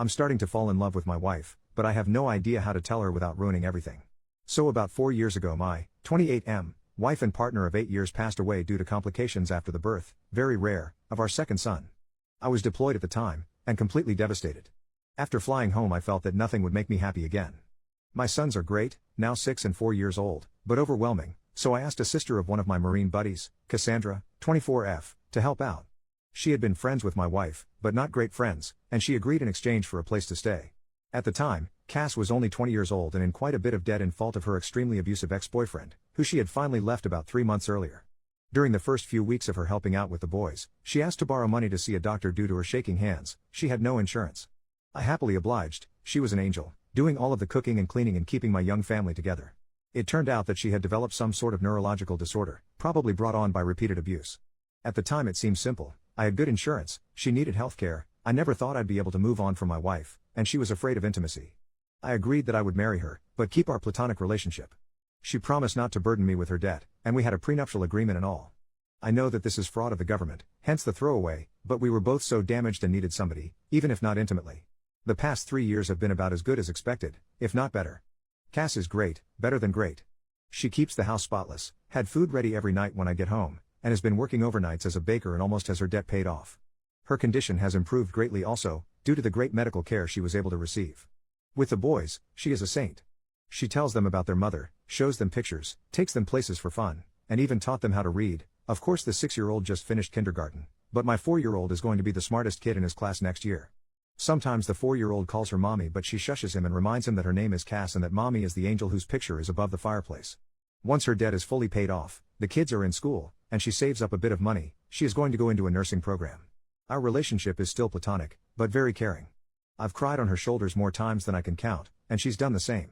I'm starting to fall in love with my wife, but I have no idea how to tell her without ruining everything. So about 4 years ago my 28M wife and partner of 8 years passed away due to complications after the birth, very rare, of our second son. I was deployed at the time, and completely devastated. After flying home I felt that nothing would make me happy again. My sons are great, now 6 and 4 years old, but overwhelming, so I asked a sister of one of my Marine buddies, Cassandra, 24F, to help out. She had been friends with my wife, but not great friends, and she agreed in exchange for a place to stay. At the time, Cass was only 20 years old and in quite a bit of debt in fault of her extremely abusive ex-boyfriend, who she had finally left about 3 months earlier. During the first few weeks of her helping out with the boys, she asked to borrow money to see a doctor due to her shaking hands. She had no insurance. I happily obliged. She was an angel, doing all of the cooking and cleaning and keeping my young family together. It turned out that she had developed some sort of neurological disorder, probably brought on by repeated abuse. At the time it seemed simple. I had good insurance, she needed health care, I never thought I'd be able to move on from my wife, and she was afraid of intimacy. I agreed that I would marry her, but keep our platonic relationship. She promised not to burden me with her debt, and we had a prenuptial agreement and all. I know that this is fraud of the government, hence the throwaway, but we were both so damaged and needed somebody, even if not intimately. The past 3 years have been about as good as expected, if not better. Cass is great, better than great. She keeps the house spotless, had food ready every night when I get home, and has been working overnights as a baker and almost has her debt paid off. Her condition has improved greatly also, due to the great medical care she was able to receive. With the boys, she is a saint. She tells them about their mother, shows them pictures, takes them places for fun, and even taught them how to read. Of course the 6-year-old just finished kindergarten, but my 4-year-old is going to be the smartest kid in his class next year. Sometimes the 4-year-old calls her mommy, but she shushes him and reminds him that her name is Cass and that mommy is the angel whose picture is above the fireplace. Once her debt is fully paid off, the kids are in school, and she saves up a bit of money, she is going to go into a nursing program. Our relationship is still platonic, but very caring. I've cried on her shoulders more times than I can count, and she's done the same.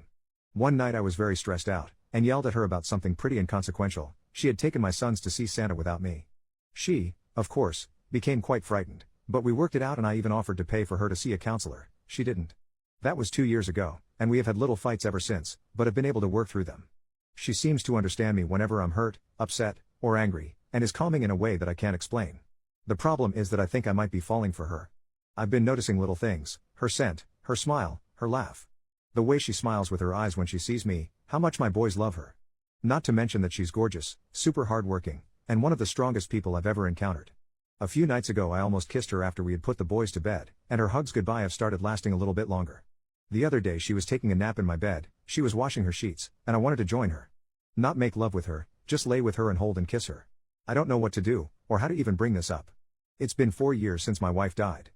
One night I was very stressed out, and yelled at her about something pretty inconsequential. She had taken my sons to see Santa without me. She, of course, became quite frightened, but we worked it out and I even offered to pay for her to see a counselor. She didn't. That was 2 years ago, and we have had little fights ever since, but have been able to work through them. She seems to understand me whenever I'm hurt, upset, or angry, and is calming in a way that I can't explain. The problem is that I think I might be falling for her. I've been noticing little things, her scent, her smile, her laugh. The way she smiles with her eyes when she sees me, how much my boys love her. Not to mention that she's gorgeous, super hardworking, and one of the strongest people I've ever encountered. A few nights ago I almost kissed her after we had put the boys to bed, and her hugs goodbye have started lasting a little bit longer. The other day she was taking a nap in my bed, she was washing her sheets, and I wanted to join her. Not make love with her, just lay with her and hold and kiss her. I don't know what to do, or how to even bring this up. It's been 4 years since my wife died.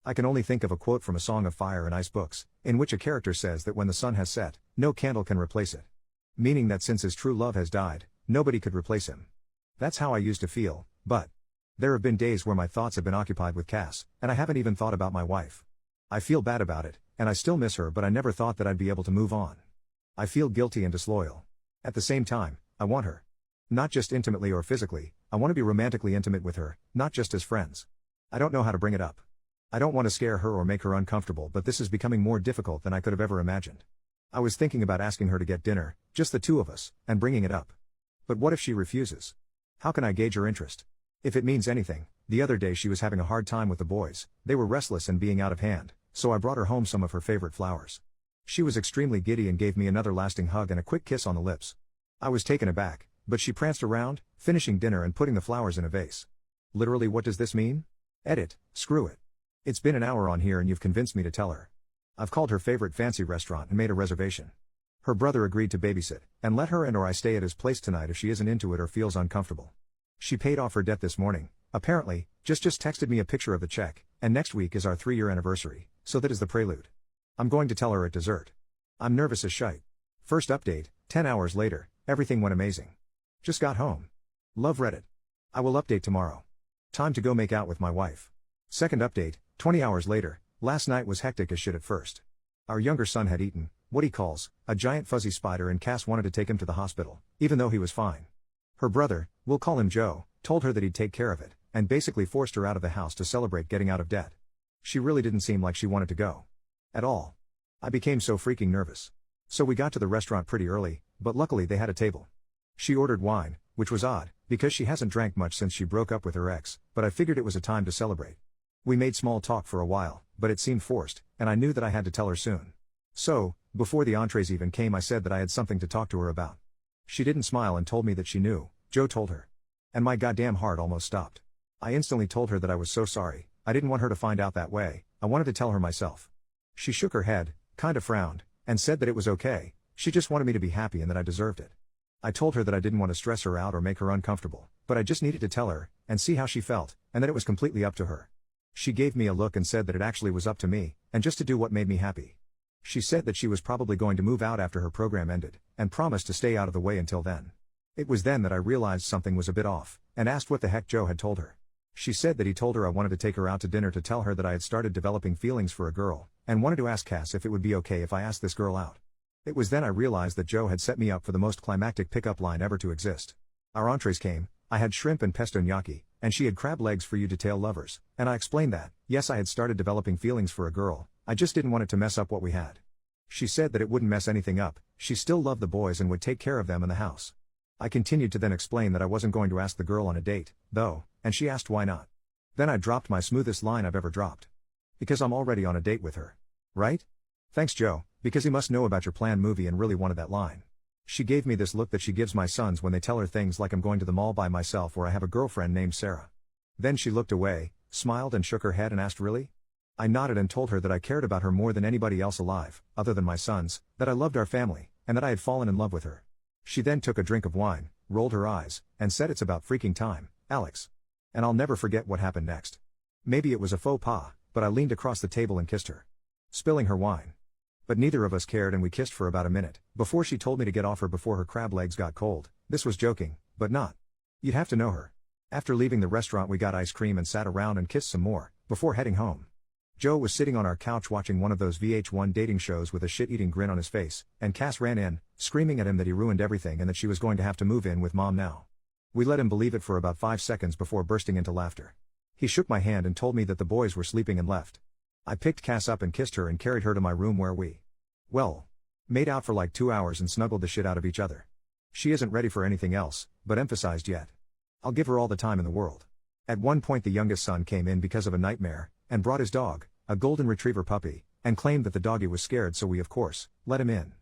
I can only think of a quote from A Song of Fire and Ice books, in which a character says that when the sun has set, no candle can replace it. Meaning that since his true love has died, nobody could replace him. That's how I used to feel, but there have been days where my thoughts have been occupied with Cass, and I haven't even thought about my wife. I feel bad about it, and I still miss her, but I never thought that I'd be able to move on. I feel guilty and disloyal. At the same time, I want her. Not just intimately or physically, I want to be romantically intimate with her, not just as friends. I don't know how to bring it up. I don't want to scare her or make her uncomfortable, but this is becoming more difficult than I could have ever imagined. I was thinking about asking her to get dinner, just the two of us, and bringing it up. But what if she refuses? How can I gauge her interest? If it means anything, the other day she was having a hard time with the boys, they were restless and being out of hand, so I brought her home some of her favorite flowers. She was extremely giddy and gave me another lasting hug and a quick kiss on the lips. I was taken aback, but she pranced around, finishing dinner and putting the flowers in a vase. Literally, what does this mean? Edit, screw it. It's been an hour on here and you've convinced me to tell her. I've called her favorite fancy restaurant and made a reservation. Her brother agreed to babysit, and let her and or I stay at his place tonight if she isn't into it or feels uncomfortable. She paid off her debt this morning, apparently, just texted me a picture of the check, and next week is our 3-year anniversary, so that is the prelude. I'm going to tell her at dessert. I'm nervous as shite. First update, 10 hours later, everything went amazing. Just got home. Love Reddit. I will update tomorrow. Time to go make out with my wife. Second update, 20 hours later, last night was hectic as shit at first. Our younger son had eaten what he calls a giant fuzzy spider, and Cass wanted to take him to the hospital, even though he was fine. Her brother, we'll call him Joe, told her that he'd take care of it, and basically forced her out of the house to celebrate getting out of debt. She really didn't seem like she wanted to go. At all. I became so freaking nervous. So we got to the restaurant pretty early, but luckily they had a table. She ordered wine, which was odd, because she hasn't drank much since she broke up with her ex, but I figured it was a time to celebrate. We made small talk for a while, but it seemed forced, and I knew that I had to tell her soon. So, before the entrees even came, I said that I had something to talk to her about. She didn't smile and told me that she knew. Joe told her. And my goddamn heart almost stopped. I instantly told her that I was so sorry. I didn't want her to find out that way. I wanted to tell her myself. She shook her head, kind of frowned, and said that it was okay. She just wanted me to be happy and that I deserved it. I told her that I didn't want to stress her out or make her uncomfortable, but I just needed to tell her, and see how she felt, and that it was completely up to her. She gave me a look and said that it actually was up to me, and just to do what made me happy. She said that she was probably going to move out after her program ended, and promised to stay out of the way until then. It was then that I realized something was a bit off, and asked what the heck Joe had told her. She said that he told her I wanted to take her out to dinner to tell her that I had started developing feelings for a girl, and wanted to ask Cass if it would be okay if I asked this girl out. It was then I realized that Joe had set me up for the most climactic pickup line ever to exist. Our entrees came. I had shrimp and pesto gnocchi, and she had crab legs for you detail lovers, and I explained that, yes, I had started developing feelings for a girl, I just didn't want it to mess up what we had. She said that it wouldn't mess anything up, she still loved the boys and would take care of them in the house. I continued to then explain that I wasn't going to ask the girl on a date, though, and she asked why not. Then I dropped my smoothest line I've ever dropped. Because I'm already on a date with her. Right? Thanks Joe, because he must know about your planned movie and really wanted that line. She gave me this look that she gives my sons when they tell her things like I'm going to the mall by myself or I have a girlfriend named Sarah. Then she looked away, smiled and shook her head and asked really? I nodded and told her that I cared about her more than anybody else alive, other than my sons, that I loved our family, and that I had fallen in love with her. She then took a drink of wine, rolled her eyes, and said it's about freaking time, Alex. And I'll never forget what happened next. Maybe it was a faux pas, but I leaned across the table and kissed her. Spilling her wine. But neither of us cared and we kissed for about a minute, before she told me to get off her before her crab legs got cold. This was joking, but not. You'd have to know her. After leaving the restaurant we got ice cream and sat around and kissed some more, before heading home. Joe was sitting on our couch watching one of those VH1 dating shows with a shit-eating grin on his face, and Cass ran in, screaming at him that he ruined everything and that she was going to have to move in with Mom now. We let him believe it for about 5 seconds before bursting into laughter. He shook my hand and told me that the boys were sleeping and left. I picked Cass up and kissed her and carried her to my room where we, well, made out for like 2 hours and snuggled the shit out of each other. She isn't ready for anything else, but emphasized yet. I'll give her all the time in the world. At one point the youngest son came in because of a nightmare, and brought his dog, a golden retriever puppy, and claimed that the doggy was scared so we of course, let him in.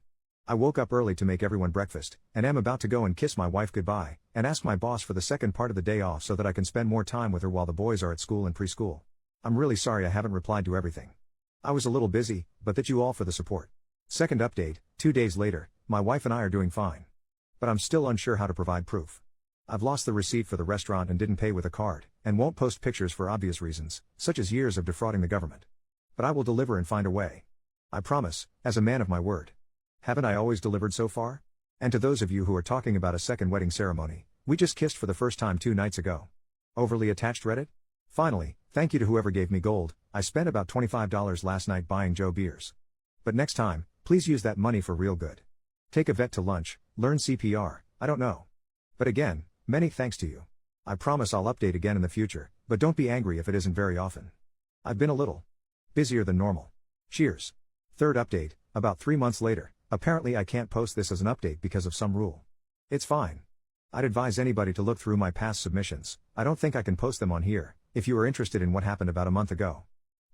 I woke up early to make everyone breakfast, and am about to go and kiss my wife goodbye, and ask my boss for the second part of the day off so that I can spend more time with her while the boys are at school and preschool. I'm really sorry I haven't replied to everything. I was a little busy, but thank you all for the support. Second update, 2 days later, my wife and I are doing fine. But I'm still unsure how to provide proof. I've lost the receipt for the restaurant and didn't pay with a card, and won't post pictures for obvious reasons, such as years of defrauding the government. But I will deliver and find a way. I promise, as a man of my word. Haven't I always delivered so far? And to those of you who are talking about a second wedding ceremony, we just kissed for the first time 2 nights ago. Overly attached Reddit? Finally, thank you to whoever gave me gold. I spent about $25 last night buying Joe beers. But next time, please use that money for real good. Take a vet to lunch, learn CPR, I don't know. But again, many thanks to you. I promise I'll update again in the future, but don't be angry if it isn't very often. I've been a little busier than normal. Cheers. Third update, about 3 months later, apparently I can't post this as an update because of some rule. It's fine. I'd advise anybody to look through my past submissions. I don't think I can post them on here, if you are interested in what happened about a month ago.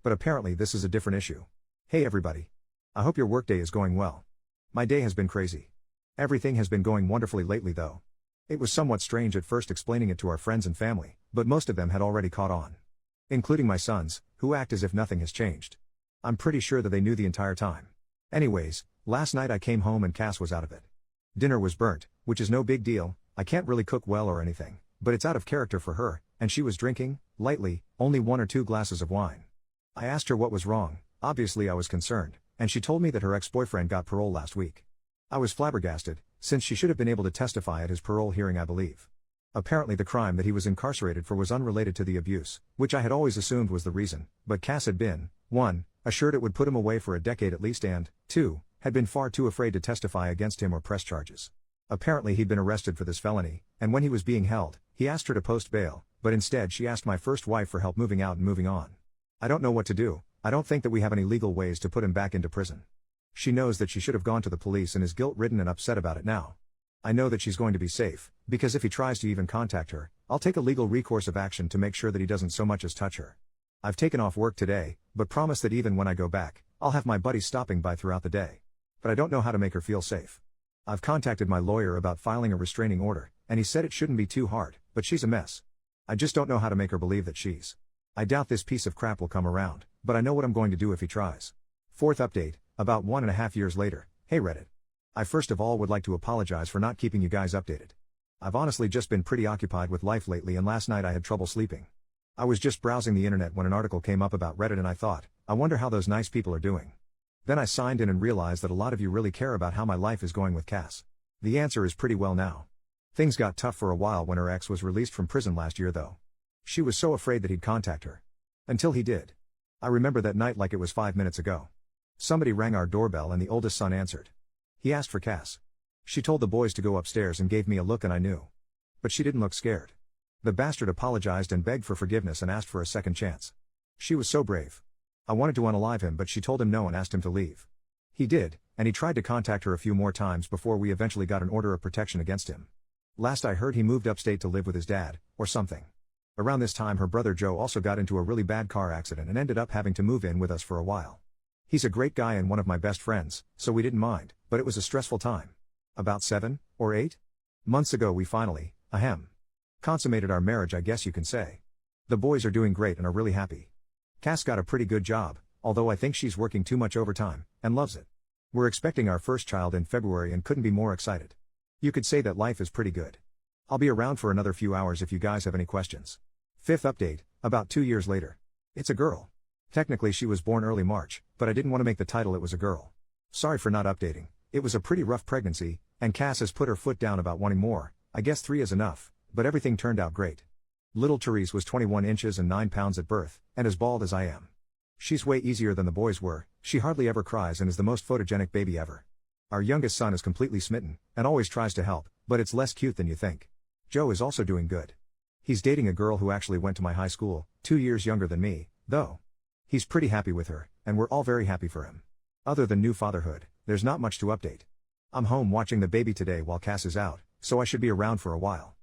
But apparently this is a different issue. Hey everybody. I hope your workday is going well. My day has been crazy. Everything has been going wonderfully lately though. It was somewhat strange at first explaining it to our friends and family, but most of them had already caught on. Including my sons, who act as if nothing has changed. I'm pretty sure that they knew the entire time. Anyways, last night I came home and Cass was out of it. Dinner was burnt, which is no big deal. I can't really cook well or anything, but it's out of character for her, and she was drinking, lightly, only 1 or 2 glasses of wine. I asked her what was wrong, obviously I was concerned, and she told me that her ex-boyfriend got parole last week. I was flabbergasted, since she should have been able to testify at his parole hearing I believe. Apparently the crime that he was incarcerated for was unrelated to the abuse, which I had always assumed was the reason, but Cass had been, 1, assured it would put him away for a decade at least and, 2, had been far too afraid to testify against him or press charges. Apparently he'd been arrested for this felony, and when he was being held, he asked her to post bail, but instead she asked my first wife for help moving out and moving on. I don't know what to do. I don't think that we have any legal ways to put him back into prison. She knows that she should have gone to the police and is guilt-ridden and upset about it now. I know that she's going to be safe, because if he tries to even contact her, I'll take a legal recourse of action to make sure that he doesn't so much as touch her. I've taken off work today, but promise that even when I go back, I'll have my buddies stopping by throughout the day. But I don't know how to make her feel safe. I've contacted my lawyer about filing a restraining order, and he said it shouldn't be too hard, but she's a mess. I just don't know how to make her believe that she's. I doubt this piece of crap will come around, but I know what I'm going to do if he tries. Fourth update, about 1.5 years later. Hey Reddit. I first of all would like to apologize for not keeping you guys updated. I've honestly just been pretty occupied with life lately, and last night I had trouble sleeping. I was just browsing the internet when an article came up about Reddit and I thought, I wonder how those nice people are doing. Then I signed in and realized that a lot of you really care about how my life is going with Cass. The answer is pretty well now. Things got tough for a while when her ex was released from prison last year though. She was so afraid that he'd contact her. Until he did. I remember that night like it was 5 minutes ago. Somebody rang our doorbell and the oldest son answered. He asked for Cass. She told the boys to go upstairs and gave me a look and I knew. But she didn't look scared. The bastard apologized and begged for forgiveness and asked for a second chance. She was so brave. I wanted to unalive him but she told him no and asked him to leave. He did, and he tried to contact her a few more times before we eventually got an order of protection against him. Last I heard he moved upstate to live with his dad, or something. Around this time her brother Joe also got into a really bad car accident and ended up having to move in with us for a while. He's a great guy and one of my best friends, so we didn't mind, but it was a stressful time. About 7 or 8 months ago we finally, consummated our marriage, I guess you can say. The boys are doing great and are really happy. Cass got a pretty good job, although I think she's working too much overtime, and loves it. We're expecting our first child in February and couldn't be more excited. You could say that life is pretty good. I'll be around for another few hours if you guys have any questions. Fifth update, about 2 years later. It's a girl. Technically she was born early March, but I didn't want to make the title it was a girl. Sorry for not updating. It was a pretty rough pregnancy, and Cass has put her foot down about wanting more. I guess 3 is enough, but everything turned out great. Little Therese was 21 inches and 9 pounds at birth, and as bald as I am. She's way easier than the boys were, she hardly ever cries and is the most photogenic baby ever. Our youngest son is completely smitten, and always tries to help, but it's less cute than you think. Joe is also doing good. He's dating a girl who actually went to my high school, 2 years younger than me, though. He's pretty happy with her, and we're all very happy for him. Other than new fatherhood, there's not much to update. I'm home watching the baby today while Cass is out, so I should be around for a while.